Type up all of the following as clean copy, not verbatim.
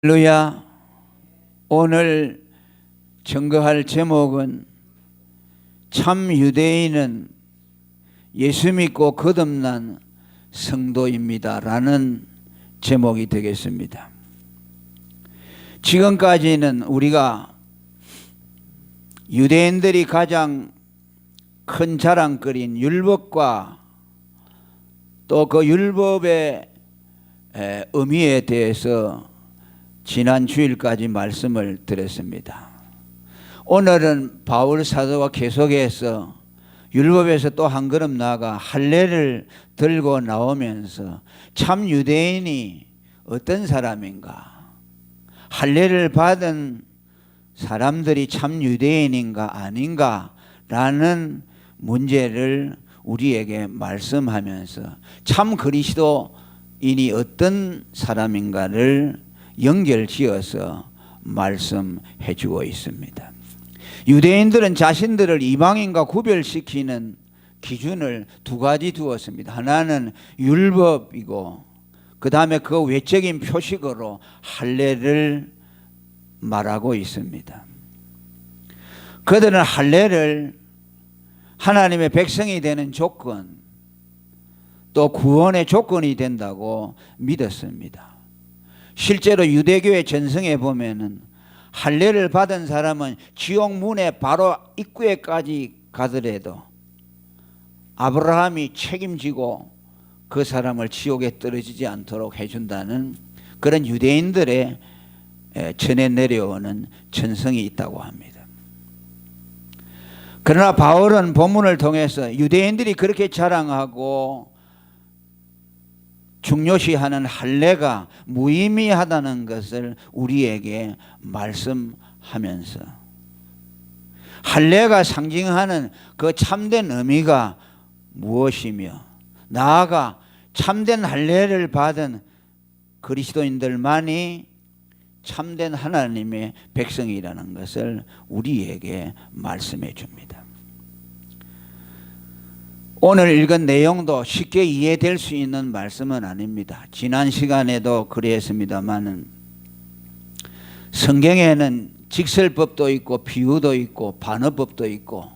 할렐루야. 오늘 증거할 제목은 참 유대인은 예수 믿고 거듭난 성도입니다 라는 제목이 되겠습니다. 지금까지는 우리가 유대인들이 가장 큰 자랑거리인 율법과 또 그 율법의 의미에 대해서 지난 주일까지 말씀을 드렸습니다. 오늘은 바울 사도가 계속해서 율법에서 또 한 걸음 나아가 할례를 들고 나오면서 참 유대인이 어떤 사람인가, 할례를 받은 사람들이 참 유대인인가 아닌가 라는 문제를 우리에게 말씀하면서 참 그리스도인이 어떤 사람인가를 연결지어서 말씀해 주고 있습니다. 유대인들은 자신들을 이방인과 구별시키는 기준을 두 가지 두었습니다. 하나는 율법이고 그 다음에 그 외적인 표식으로 할례를 말하고 있습니다. 그들은 할례를 하나님의 백성이 되는 조건, 또 구원의 조건이 된다고 믿었습니다. 실제로 유대교의 전승에 보면은 할례를 받은 사람은 지옥 문에 바로 입구에까지 가더라도 아브라함이 책임지고 그 사람을 지옥에 떨어지지 않도록 해준다는 그런 유대인들의 전해 내려오는 전승이 있다고 합니다. 그러나 바울은 본문을 통해서 유대인들이 그렇게 자랑하고 중요시하는 할례가 무의미하다는 것을 우리에게 말씀하면서 할례가 상징하는 그 참된 의미가 무엇이며 나아가 참된 할례를 받은 그리스도인들만이 참된 하나님의 백성이라는 것을 우리에게 말씀해 줍니다. 오늘 읽은 내용도 쉽게 이해될 수 있는 말씀은 아닙니다. 지난 시간에도 그랬습니다마는 성경에는 직설법도 있고 비유도 있고 반어법도 있고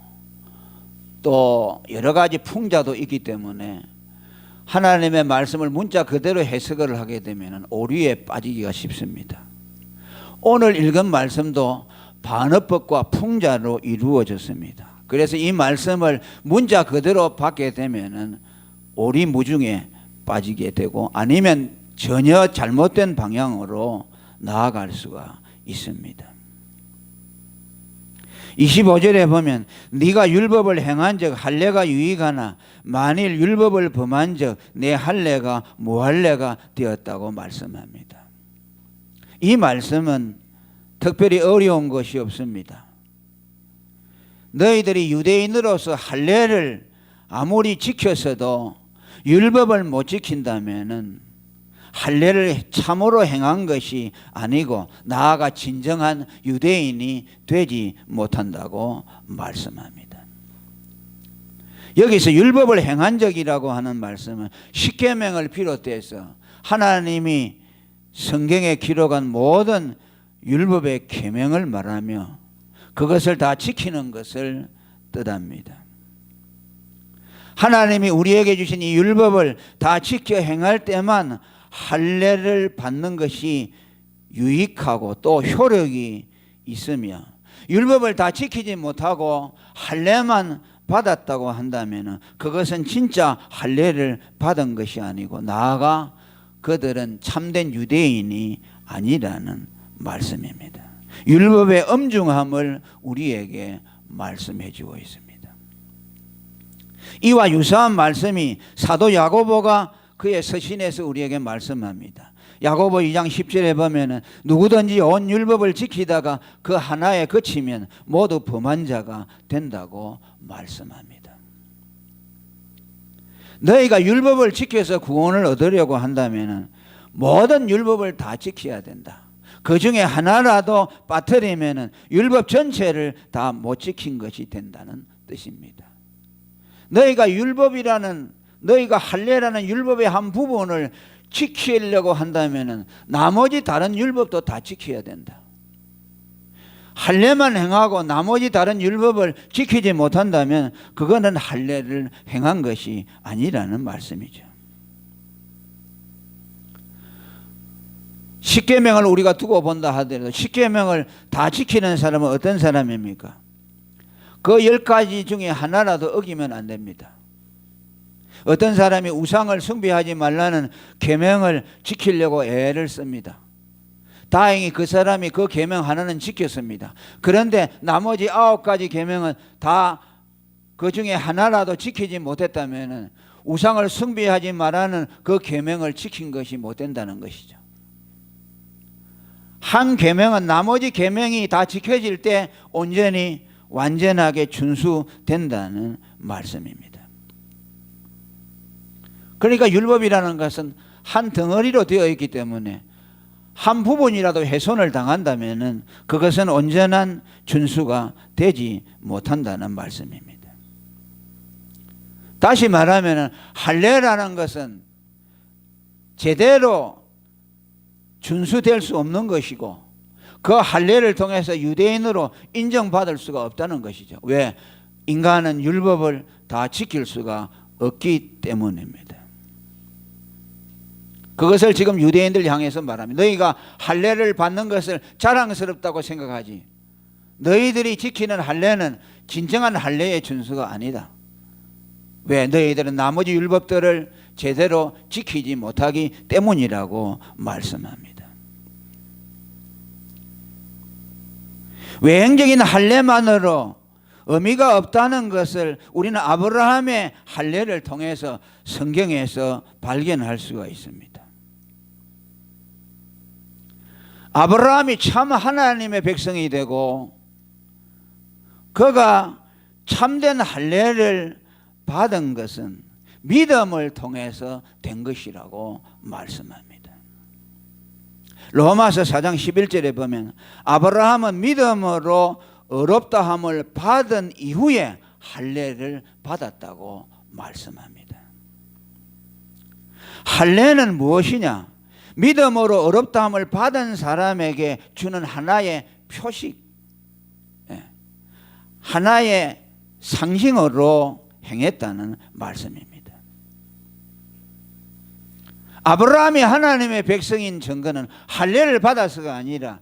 또 여러 가지 풍자도 있기 때문에 하나님의 말씀을 문자 그대로 해석을 하게 되면 오류에 빠지기가 쉽습니다. 오늘 읽은 말씀도 반어법과 풍자로 이루어졌습니다. 그래서 이 말씀을 문자 그대로 받게 되면은 오리무중에 빠지게 되고 아니면 전혀 잘못된 방향으로 나아갈 수가 있습니다. 25절에 보면 네가 율법을 행한 적 할례가 유익하나 만일 율법을 범한 적 내 할례가 무할례가 되었다고 말씀합니다. 이 말씀은 특별히 어려운 것이 없습니다. 너희들이 유대인으로서 할례를 아무리 지켰어도 율법을 못 지킨다면은 할례를 참으로 행한 것이 아니고 나아가 진정한 유대인이 되지 못한다고 말씀합니다. 여기서 율법을 행한 적이라고 하는 말씀은 십계명을 비롯해서 하나님이 성경에 기록한 모든 율법의 계명을 말하며 그것을 다 지키는 것을 뜻합니다. 하나님이 우리에게 주신 이 율법을 다 지켜 행할 때만 할례를 받는 것이 유익하고 또 효력이 있으며 율법을 다 지키지 못하고 할례만 받았다고 한다면 그것은 진짜 할례를 받은 것이 아니고 나아가 그들은 참된 유대인이 아니라는 말씀입니다. 율법의 엄중함을 우리에게 말씀해 주고 있습니다. 이와 유사한 말씀이 사도 야고보가 그의 서신에서 우리에게 말씀합니다. 야고보 2장 10절에 보면 누구든지 온 율법을 지키다가 그 하나에 그치면 모두 범한 자가 된다고 말씀합니다. 너희가 율법을 지켜서 구원을 얻으려고 한다면 모든 율법을 다 지켜야 된다. 그 중에 하나라도 빠뜨리면 율법 전체를 다 못 지킨 것이 된다는 뜻입니다. 너희가 할례라는 율법의 한 부분을 지키려고 한다면 나머지 다른 율법도 다 지켜야 된다. 할례만 행하고 나머지 다른 율법을 지키지 못한다면 그거는 할례를 행한 것이 아니라는 말씀이죠. 십계명을 우리가 두고 본다 하더라도 십계명을 다 지키는 사람은 어떤 사람입니까? 그 10가지 중에 하나라도 어기면 안 됩니다. 어떤 사람이 우상을 숭배하지 말라는 계명을 지키려고 애를 씁니다. 다행히 그 사람이 그 계명 하나는 지켰습니다. 그런데 나머지 9가지 계명은 다 그 중에 하나라도 지키지 못했다면 우상을 숭배하지 말라는 그 계명을 지킨 것이 못 된다는 것이죠. 한 계명은 나머지 계명이 다 지켜질 때 온전히 완전하게 준수된다는 말씀입니다. 그러니까 율법이라는 것은 한 덩어리로 되어 있기 때문에 한 부분이라도 훼손을 당한다면 그것은 온전한 준수가 되지 못한다는 말씀입니다. 다시 말하면 할례라는 것은 제대로 준수될 수 없는 것이고 그 할례를 통해서 유대인으로 인정받을 수가 없다는 것이죠. 왜? 인간은 율법을 다 지킬 수가 없기 때문입니다. 그것을 지금 유대인들 향해서 말합니다. 너희가 할례를 받는 것을 자랑스럽다고 생각하지 너희들이 지키는 할례는 진정한 할례의 준수가 아니다. 왜? 너희들은 나머지 율법들을 제대로 지키지 못하기 때문이라고 말씀합니다. 외형적인 할례만으로 의미가 없다는 것을 우리는 아브라함의 할례를 통해서 성경에서 발견할 수가 있습니다. 아브라함이 참 하나님의 백성이 되고 그가 참된 할례를 받은 것은 믿음을 통해서 된 것이라고 말씀합니다. 로마서 4장 11절에 보면 아브라함은 믿음으로 의롭다함을 받은 이후에 할례를 받았다고 말씀합니다. 할례는 무엇이냐? 믿음으로 의롭다함을 받은 사람에게 주는 하나의 표식, 하나의 상징으로 행했다는 말씀입니다. 아브라함이 하나님의 백성인 증거는 할례를 받아서가 아니라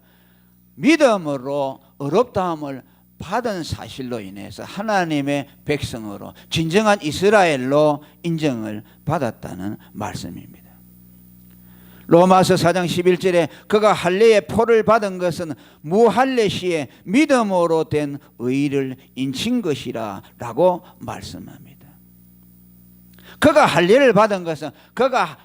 믿음으로 의롭다함을 받은 사실로 인해서 하나님의 백성으로 진정한 이스라엘로 인정을 받았다는 말씀입니다. 로마서 4장 11절에 그가 할례의 표를 받은 것은 무할례 시에 믿음으로 된 의를 인친 것이라 라고 말씀합니다. 그가 할례를 받은 것은 그가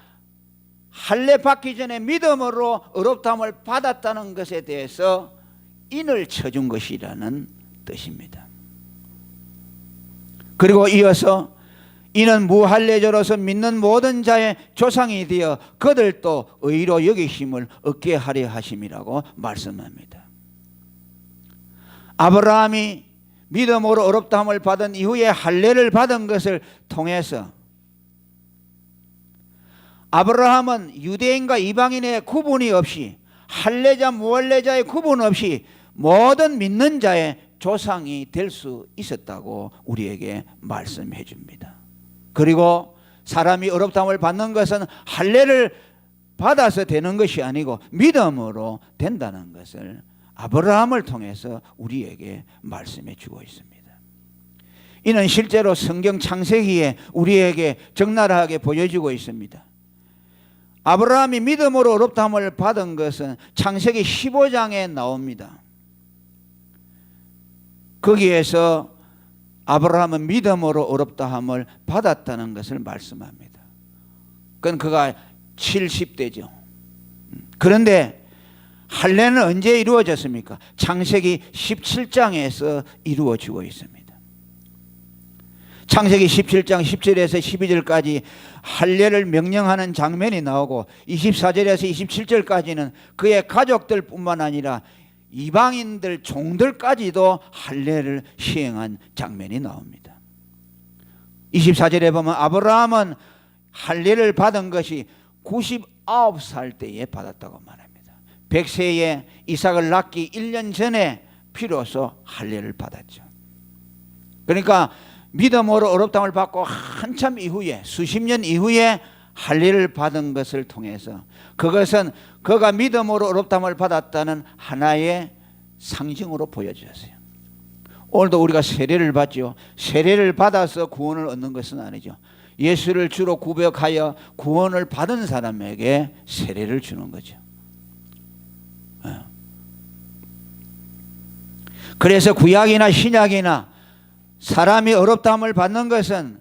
할례 받기 전에 믿음으로 의롭다함을 받았다는 것에 대해서 인을 쳐준 것이라는 뜻입니다. 그리고 이어서 이는 무할례자로서 믿는 모든 자의 조상이 되어 그들도 의로 여기심을 얻게 하려 하심이라고 말씀합니다. 아브라함이 믿음으로 의롭다함을 받은 이후에 할례를 받은 것을 통해서 아브라함은 유대인과 이방인의 구분이 없이 할례자 무할례자의 구분 없이 모든 믿는 자의 조상이 될 수 있었다고 우리에게 말씀해 줍니다. 그리고 사람이 의롭다함을 받는 것은 할례를 받아서 되는 것이 아니고 믿음으로 된다는 것을 아브라함을 통해서 우리에게 말씀해 주고 있습니다. 이는 실제로 성경 창세기에 우리에게 적나라하게 보여주고 있습니다. 아브라함이 믿음으로 의롭다함을 받은 것은 창세기 15장에 나옵니다. 거기에서 아브라함은 믿음으로 의롭다함을 받았다는 것을 말씀합니다. 그건 그가 70대죠. 그런데 할례는 언제 이루어졌습니까? 창세기 17장에서 이루어지고 있습니다. 창세기 17장 10절에서 12절까지 할례를 명령하는 장면이 나오고 24절에서 27절까지는 그의 가족들 뿐만 아니라 이방인들 종들까지도 할례를 시행한 장면이 나옵니다. 24절에 보면 아브라함은 할례를 받은 것이 9살 때에 받았다고 말합니다. 100세에 이삭을 낳기 1년 전에 비로소 할례를 받았죠. 그러니까 믿음으로 어렵담을 받고 한참 이후에, 수십 년 이후에 할례를 받은 것을 통해서, 그것은 그가 믿음으로 어렵담을 받았다는 하나의 상징으로 보여주었어요. 오늘도 우리가 세례를 받죠. 세례를 받아서 구원을 얻는 것은 아니죠. 예수를 주로 구백하여 구원을 받은 사람에게 세례를 주는 거죠. 그래서 구약이나 신약이나 사람이 어렵다함을 받는 것은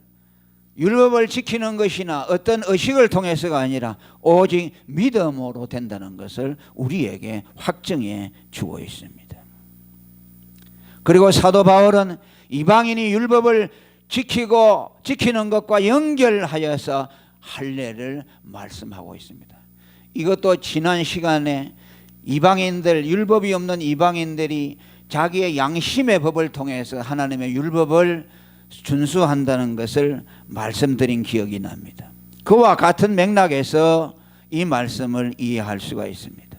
율법을 지키는 것이나 어떤 의식을 통해서가 아니라 오직 믿음으로 된다는 것을 우리에게 확증해 주고 있습니다. 그리고 사도 바울은 이방인이 율법을 지키는 것과 연결하여서 할례를 말씀하고 있습니다. 이것도 지난 시간에 이방인들, 율법이 없는 이방인들이 자기의 양심의 법을 통해서 하나님의 율법을 준수한다는 것을 말씀드린 기억이 납니다. 그와 같은 맥락에서 이 말씀을 이해할 수가 있습니다.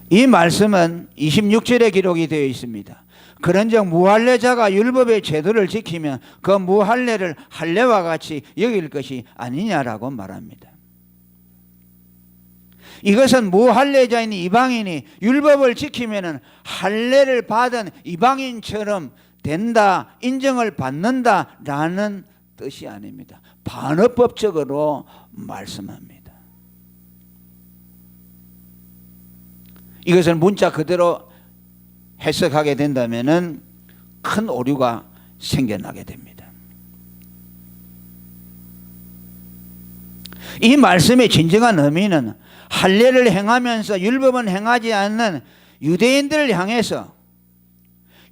이 말씀은 26절에 기록이 되어 있습니다. 그런즉 무할례자가 율법의 제도를 지키면 그 무할례를 할례와 같이 여길 것이 아니냐라고 말합니다. 이것은 무할례자인 이방인이 율법을 지키면 할례를 받은 이방인처럼 된다, 인정을 받는다라는 뜻이 아닙니다. 반어법적으로 말씀합니다. 이것을 문자 그대로 해석하게 된다면 큰 오류가 생겨나게 됩니다. 이 말씀의 진정한 의미는 할례를 행하면서 율법은 행하지 않는 유대인들을 향해서,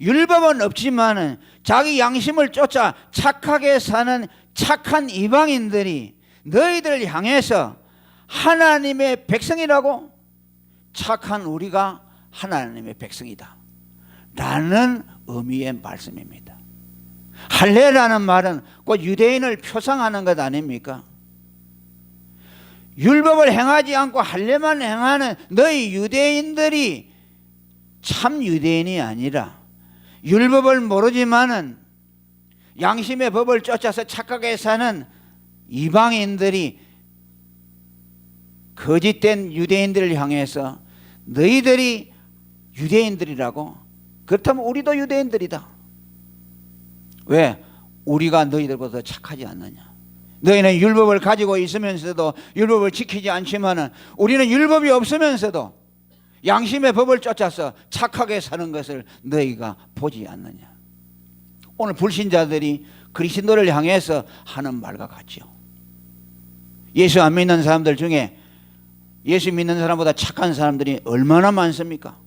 율법은 없지만 자기 양심을 쫓아 착하게 사는 착한 이방인들이 너희들을 향해서 하나님의 백성이라고, 착한 우리가 하나님의 백성이다 라는 의미의 말씀입니다. 할례라는 말은 곧 유대인을 표상하는 것 아닙니까? 율법을 행하지 않고 할례만 행하는 너희 유대인들이 참 유대인이 아니라 율법을 모르지만은 양심의 법을 쫓아서 착하게 사는 이방인들이 거짓된 유대인들을 향해서 너희들이 유대인들이라고, 그렇다면 우리도 유대인들이다. 왜? 우리가 너희들보다 착하지 않느냐. 너희는 율법을 가지고 있으면서도 율법을 지키지 않지만 우리는 율법이 없으면서도 양심의 법을 쫓아서 착하게 사는 것을 너희가 보지 않느냐. 오늘 불신자들이 그리스도를 향해서 하는 말과 같죠. 예수 안 믿는 사람들 중에 예수 믿는 사람보다 착한 사람들이 얼마나 많습니까?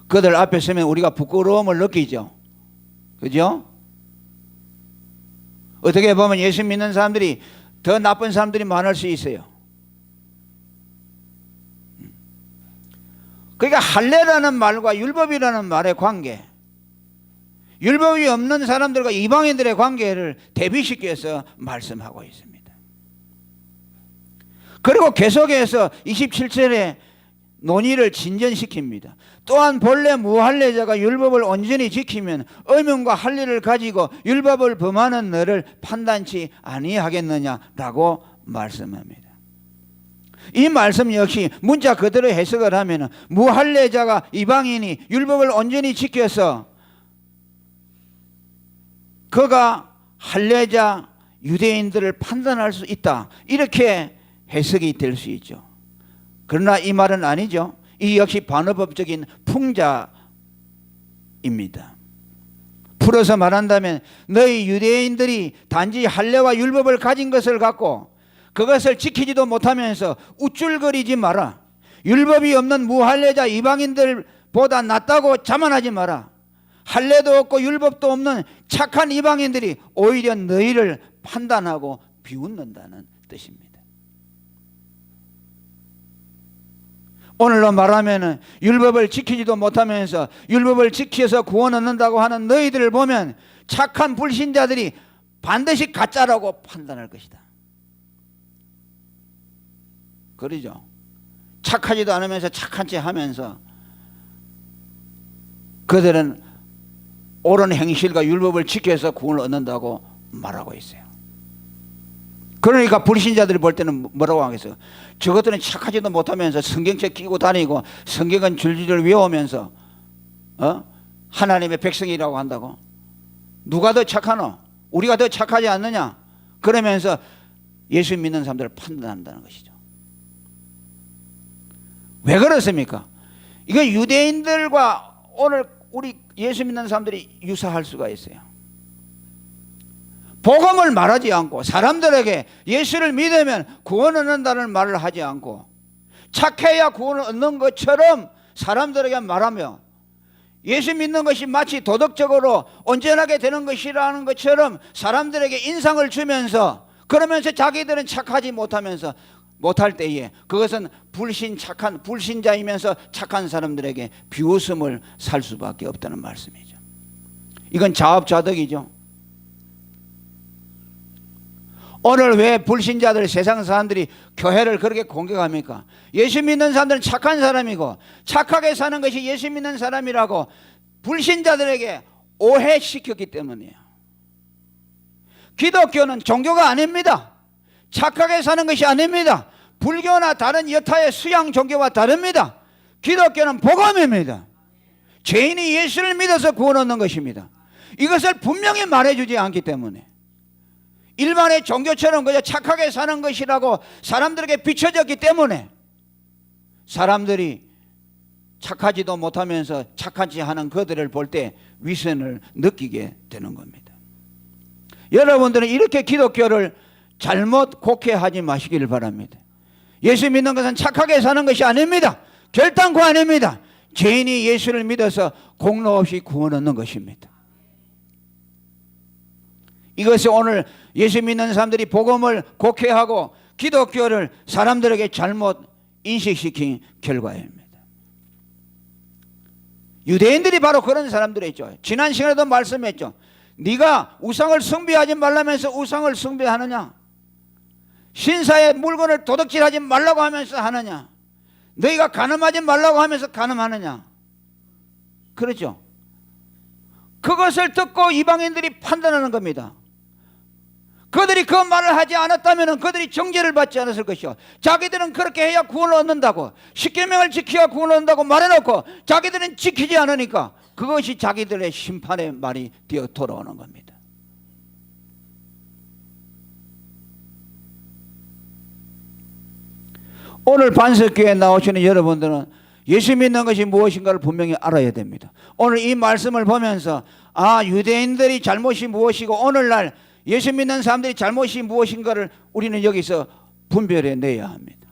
그들 앞에 서면 우리가 부끄러움을 느끼죠. 그죠? 어떻게 보면 예수 믿는 사람들이 더 나쁜 사람들이 많을 수 있어요. 그러니까 할례라는 말과 율법이라는 말의 관계, 율법이 없는 사람들과 이방인들의 관계를 대비시켜서 말씀하고 있습니다. 그리고 계속해서 27절에 논의를 진전시킵니다. 또한 본래 무할례자가 율법을 온전히 지키면 의문과 할례를 가지고 율법을 범하는 너를 판단치 아니하겠느냐라고 말씀합니다. 이 말씀 역시 문자 그대로 해석을 하면 무할례자가 이방인이 율법을 온전히 지켜서 그가 할례자 유대인들을 판단할 수 있다, 이렇게 해석이 될 수 있죠. 그러나 이 말은 아니죠. 이 역시 반어법적인 풍자입니다. 풀어서 말한다면 너희 유대인들이 단지 할례와 율법을 가진 것을 갖고 그것을 지키지도 못하면서 우쭐거리지 마라. 율법이 없는 무할례자 이방인들보다 낫다고 자만하지 마라. 할례도 없고 율법도 없는 착한 이방인들이 오히려 너희를 판단하고 비웃는다는 뜻입니다. 오늘로 말하면 율법을 지키지도 못하면서 율법을 지켜서 구원 얻는다고 하는 너희들을 보면 착한 불신자들이 반드시 가짜라고 판단할 것이다. 그러죠. 착하지도 않으면서 착한 체 하면서 그들은 옳은 행실과 율법을 지켜서 구원을 얻는다고 말하고 있어요. 그러니까 불신자들이 볼 때는 뭐라고 하겠어요? 저것들은 착하지도 못하면서 성경책 끼고 다니고 성경은 줄줄 외우면서 하나님의 백성이라고 한다고? 누가 더 착하노? 우리가 더 착하지 않느냐? 그러면서 예수 믿는 사람들을 판단한다는 것이죠. 왜 그렇습니까? 이거 유대인들과 오늘 우리 예수 믿는 사람들이 유사할 수가 있어요. 복음을 말하지 않고 사람들에게 예수를 믿으면 구원 얻는다는 말을 하지 않고 착해야 구원을 얻는 것처럼 사람들에게 말하며 예수 믿는 것이 마치 도덕적으로 온전하게 되는 것이라는 것처럼 사람들에게 인상을 주면서 그러면서 자기들은 착하지 못하면서 못할 때에 그것은 착한 불신자이면서 착한 사람들에게 비웃음을 살 수밖에 없다는 말씀이죠. 이건 자업자득이죠. 오늘 왜 불신자들 세상 사람들이 교회를 그렇게 공격합니까? 예수 믿는 사람들은 착한 사람이고 착하게 사는 것이 예수 믿는 사람이라고 불신자들에게 오해시켰기 때문이에요. 기독교는 종교가 아닙니다. 착하게 사는 것이 아닙니다. 불교나 다른 여타의 수양 종교와 다릅니다. 기독교는 복음입니다. 죄인이 예수를 믿어서 구원 얻는 것입니다. 이것을 분명히 말해주지 않기 때문에 일반의 종교처럼 그저 착하게 사는 것이라고 사람들에게 비춰졌기 때문에 사람들이 착하지도 못하면서 착하지 않은 그들을 볼 때 위선을 느끼게 되는 겁니다. 여러분들은 이렇게 기독교를 잘못 곡해하지 마시기를 바랍니다. 예수 믿는 것은 착하게 사는 것이 아닙니다. 결단코 아닙니다. 죄인이 예수를 믿어서 공로 없이 구원 얻는 것입니다. 이것이 오늘 예수 믿는 사람들이 복음을 곡해하고 기독교를 사람들에게 잘못 인식시킨 결과입니다. 유대인들이 바로 그런 사람들이죠. 지난 시간에도 말씀했죠. 네가 우상을 숭배하지 말라면서 우상을 숭배하느냐? 신사의 물건을 도둑질하지 말라고 하면서 하느냐? 너희가 간음하지 말라고 하면서 간음하느냐? 그렇죠. 그것을 듣고 이방인들이 판단하는 겁니다. 그들이 그 말을 하지 않았다면 그들이 정죄를 받지 않았을 것이요. 자기들은 그렇게 해야 구원을 얻는다고, 십계명을 지켜야 구원을 얻는다고 말해놓고 자기들은 지키지 않으니까 그것이 자기들의 심판의 말이 되어 돌아오는 겁니다. 오늘 반석교회에 나오시는 여러분들은 예수 믿는 것이 무엇인가를 분명히 알아야 됩니다. 오늘 이 말씀을 보면서 유대인들이 잘못이 무엇이고 오늘날 예수 믿는 사람들이 잘못이 무엇인가를 우리는 여기서 분별해 내야 합니다.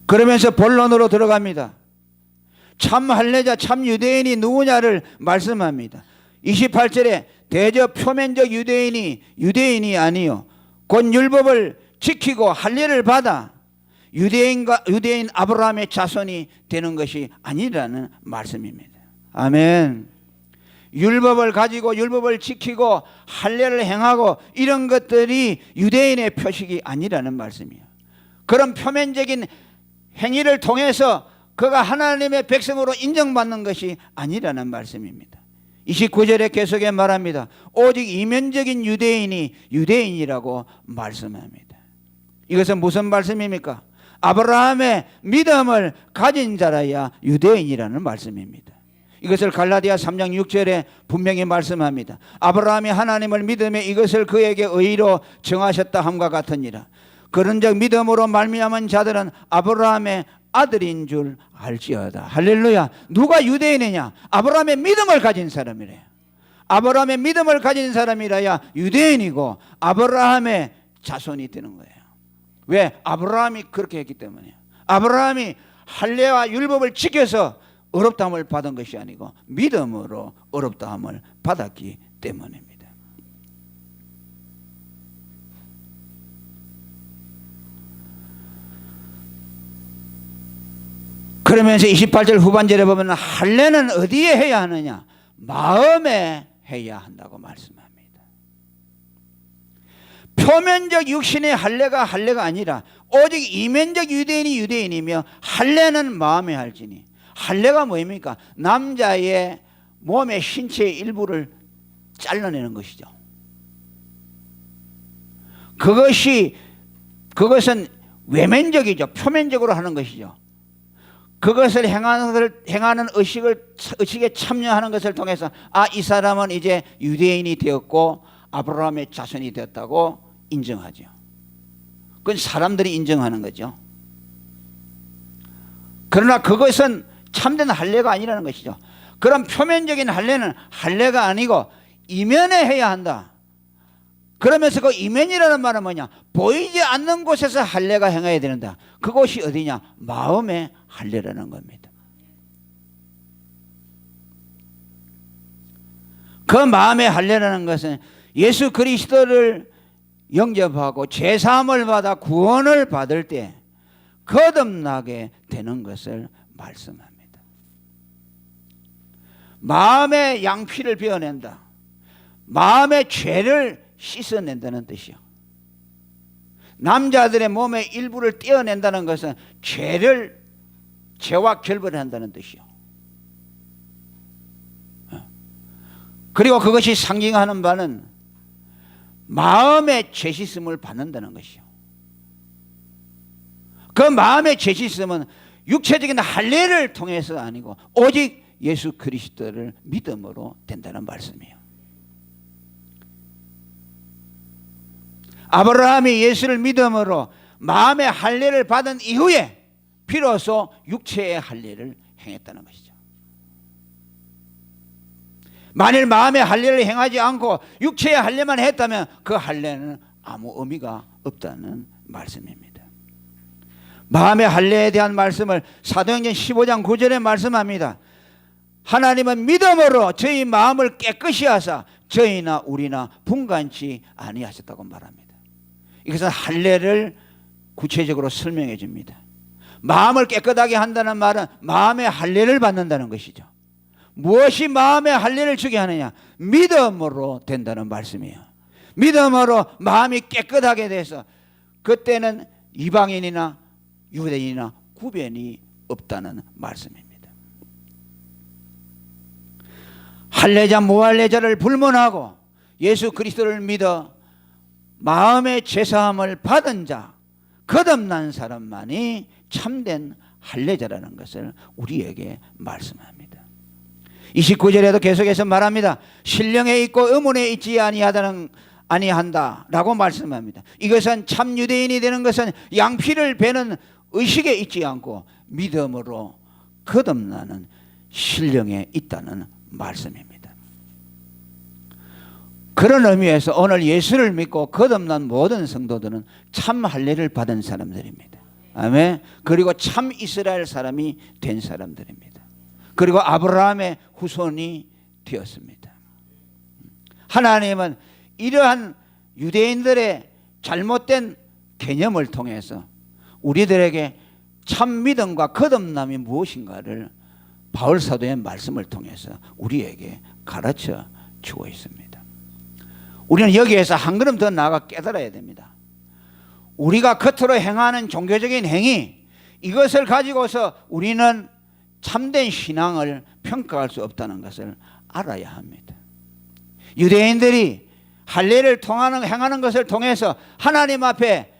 그러면서 본론으로 들어갑니다. 참 할례자 참 유대인이 누구냐를 말씀합니다. 28절에 대저 표면적 유대인이 아니요 곧 율법을 지키고 할례를 받아 유대인 아브라함의 자손이 되는 것이 아니라는 말씀입니다. 아멘. 율법을 가지고 율법을 지키고 할례를 행하고 이런 것들이 유대인의 표식이 아니라는 말씀이에요. 그런 표면적인 행위를 통해서 그가 하나님의 백성으로 인정받는 것이 아니라는 말씀입니다. 29절에 계속해 말합니다. 오직 이면적인 유대인이 유대인이라고 말씀합니다. 이것은 무슨 말씀입니까? 아브라함의 믿음을 가진 자라야 유대인이라는 말씀입니다. 이것을 갈라디아 3장 6절에 분명히 말씀합니다. 아브라함이 하나님을 믿음에 이것을 그에게 의로 정하셨다 함과 같으니라. 그런즉 믿음으로 말미암은 자들은 아브라함의 아들인 줄 알지어다. 할렐루야. 누가 유대인이냐? 아브라함의 믿음을 가진 사람이래요. 아브라함의 믿음을 가진 사람이라야 유대인이고 아브라함의 자손이 되는 거예요. 왜? 아브라함이 그렇게 했기 때문이에요. 아브라함이 할례와 율법을 지켜서 어렵다함을 받은 것이 아니고 믿음으로 어렵다함을 받았기 때문입니다. 그러면서 28절 후반절에 보면 할례는 어디에 해야 하느냐? 마음에 해야 한다고 말씀합니다. 표면적 육신의 할례가 할례가 아니라 오직 이면적 유대인이 유대인이며 할례는 마음의 할지니. 할례가 뭐입니까? 남자의 몸의 신체의 일부를 잘라내는 것이죠. 그것은 외면적이죠. 표면적으로 하는 것이죠. 그것을 행하는 의식에 참여하는 것을 통해서 이 사람은 이제 유대인이 되었고 아브라함의 자손이 되었다고 인정하죠. 그건 사람들이 인정하는 거죠. 그러나 그것은 참된 할례가 아니라는 것이죠. 그런 표면적인 할례는 할례가 아니고 이면에 해야 한다. 그러면서 그 이면이라는 말은 뭐냐? 보이지 않는 곳에서 할례가 행해야 된다. 그곳이 어디냐? 마음의 할례라는 겁니다. 그 마음의 할례라는 것은 예수 그리스도를 영접하고 죄사함을 받아 구원을 받을 때 거듭나게 되는 것을 말씀합니다. 마음의 양피를 베어낸다. 마음의 죄를 씻어낸다는 뜻이요. 남자들의 몸의 일부를 떼어낸다는 것은 죄와 결별을 한다는 뜻이요. 그리고 그것이 상징하는 바는 마음의 죄 씻음을 받는다는 것이요. 그 마음의 죄 씻음은 육체적인 할례를 통해서 아니고 오직 예수 그리스도를 믿음으로 된다는 말씀이에요. 아브라함이 예수를 믿음으로 마음의 할례를 받은 이후에 비로소 육체의 할례를 행했다는 것이죠. 만일 마음의 할례를 행하지 않고 육체의 할례만 했다면 그 할례는 아무 의미가 없다는 말씀입니다. 마음의 할례에 대한 말씀을 사도행전 15장 9절에 말씀합니다. 하나님은 믿음으로 저희 마음을 깨끗이 하사 저희나 우리나 분간치 아니하셨다고 말합니다. 이것은 할례를 구체적으로 설명해 줍니다. 마음을 깨끗하게 한다는 말은 마음의 할례를 받는다는 것이죠. 무엇이 마음의 할례를 주게 하느냐? 믿음으로 된다는 말씀이에요. 믿음으로 마음이 깨끗하게 돼서 그때는 이방인이나 유대인이나 구별이 없다는 말씀입니다. 할례자 무할례자를 불문하고 예수 그리스도를 믿어 마음의 죄사함을 받은 자, 거듭난 사람만이 참된 할례자라는 것을 우리에게 말씀합니다. 29절에도 계속해서 말합니다. 신령에 있고 의문에 있지 아니한다 라고 말씀합니다. 이것은 참 유대인이 되는 것은 양피를 베는 의식에 있지 않고 믿음으로 거듭나는 신령에 있다는 말씀입니다. 그런 의미에서 오늘 예수를 믿고 거듭난 모든 성도들은 참 할례를 받은 사람들입니다. 아멘. 그리고 참 이스라엘 사람이 된 사람들입니다. 그리고 아브라함의 후손이 되었습니다. 하나님은 이러한 유대인들의 잘못된 개념을 통해서 우리들에게 참 믿음과 거듭남이 무엇인가를 바울 사도의 말씀을 통해서 우리에게 가르쳐 주고 있습니다. 우리는 여기에서 한 걸음 더 나아가 깨달아야 됩니다. 우리가 겉으로 행하는 종교적인 행위, 이것을 가지고서 우리는 참된 신앙을 평가할 수 없다는 것을 알아야 합니다. 유대인들이 할례를 행하는 것을 통해서 하나님 앞에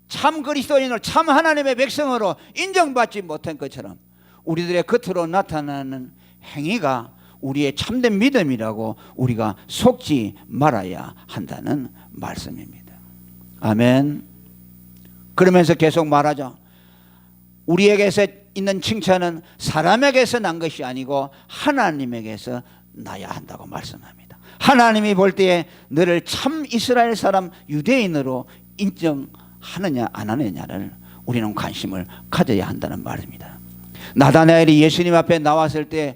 참 그리스도인으로 참 하나님의 백성으로 인정받지 못한 것처럼 우리들의 겉으로 나타나는 행위가 우리의 참된 믿음이라고 우리가 속지 말아야 한다는 말씀입니다. 아멘. 그러면서 계속 말하죠. 우리에게서 있는 칭찬은 사람에게서 난 것이 아니고 하나님에게서 나야 한다고 말씀합니다. 하나님이 볼 때에 너를 참 이스라엘 사람 유대인으로 인정하느냐 안 하느냐를 우리는 관심을 가져야 한다는 말입니다. 나다나엘이 예수님 앞에 나왔을 때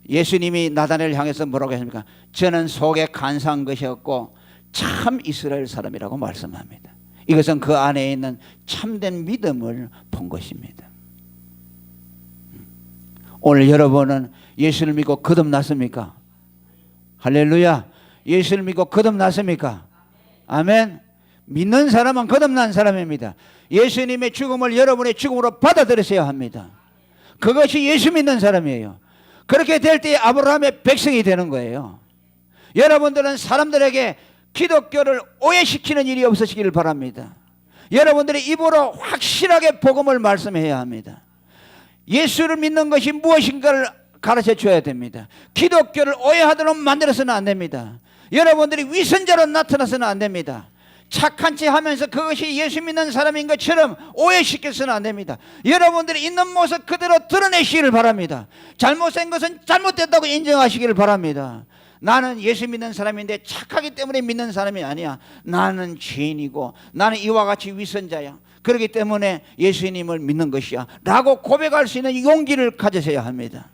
예수님이 나다나엘을 향해서 뭐라고 했습니까? 저는 속에 간사한 것이었고 참 이스라엘 사람이라고 말씀합니다. 이것은 그 안에 있는 참된 믿음을 본 것입니다. 오늘 여러분은 예수를 믿고 거듭났습니까? 할렐루야. 예수를 믿고 거듭났습니까? 아멘. 믿는 사람은 거듭난 사람입니다. 예수님의 죽음을 여러분의 죽음으로 받아들이셔야 합니다. 그것이 예수 믿는 사람이에요. 그렇게 될 때 아브라함의 백성이 되는 거예요. 여러분들은 사람들에게 기독교를 오해시키는 일이 없으시기를 바랍니다. 여러분들이 입으로 확실하게 복음을 말씀해야 합니다. 예수를 믿는 것이 무엇인가를 가르쳐 줘야 됩니다. 기독교를 오해하도록 만들어서는 안 됩니다. 여러분들이 위선자로 나타나서는 안 됩니다. 착한 체 하면서 그것이 예수 믿는 사람인 것처럼 오해시켜서는 안 됩니다. 여러분들이 있는 모습 그대로 드러내시기를 바랍니다. 잘못된 것은 잘못됐다고 인정하시기를 바랍니다. 나는 예수 믿는 사람인데 착하기 때문에 믿는 사람이 아니야. 나는 죄인이고 나는 이와 같이 위선자야. 그렇기 때문에 예수님을 믿는 것이야 라고 고백할 수 있는 용기를 가지셔야 합니다.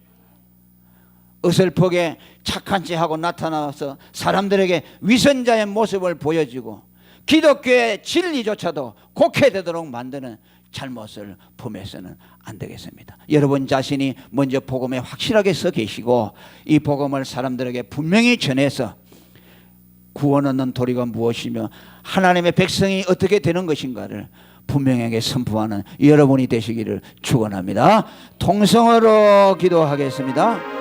어설프게 착한 체 하고 나타나서 사람들에게 위선자의 모습을 보여주고 기독교의 진리조차도 곡해되도록 만드는 잘못을 범해서는 안 되겠습니다. 여러분 자신이 먼저 복음에 확실하게 서 계시고 이 복음을 사람들에게 분명히 전해서 구원 얻는 도리가 무엇이며 하나님의 백성이 어떻게 되는 것인가를 분명하게 선포하는 여러분이 되시기를 축원합니다. 통성으로 기도하겠습니다.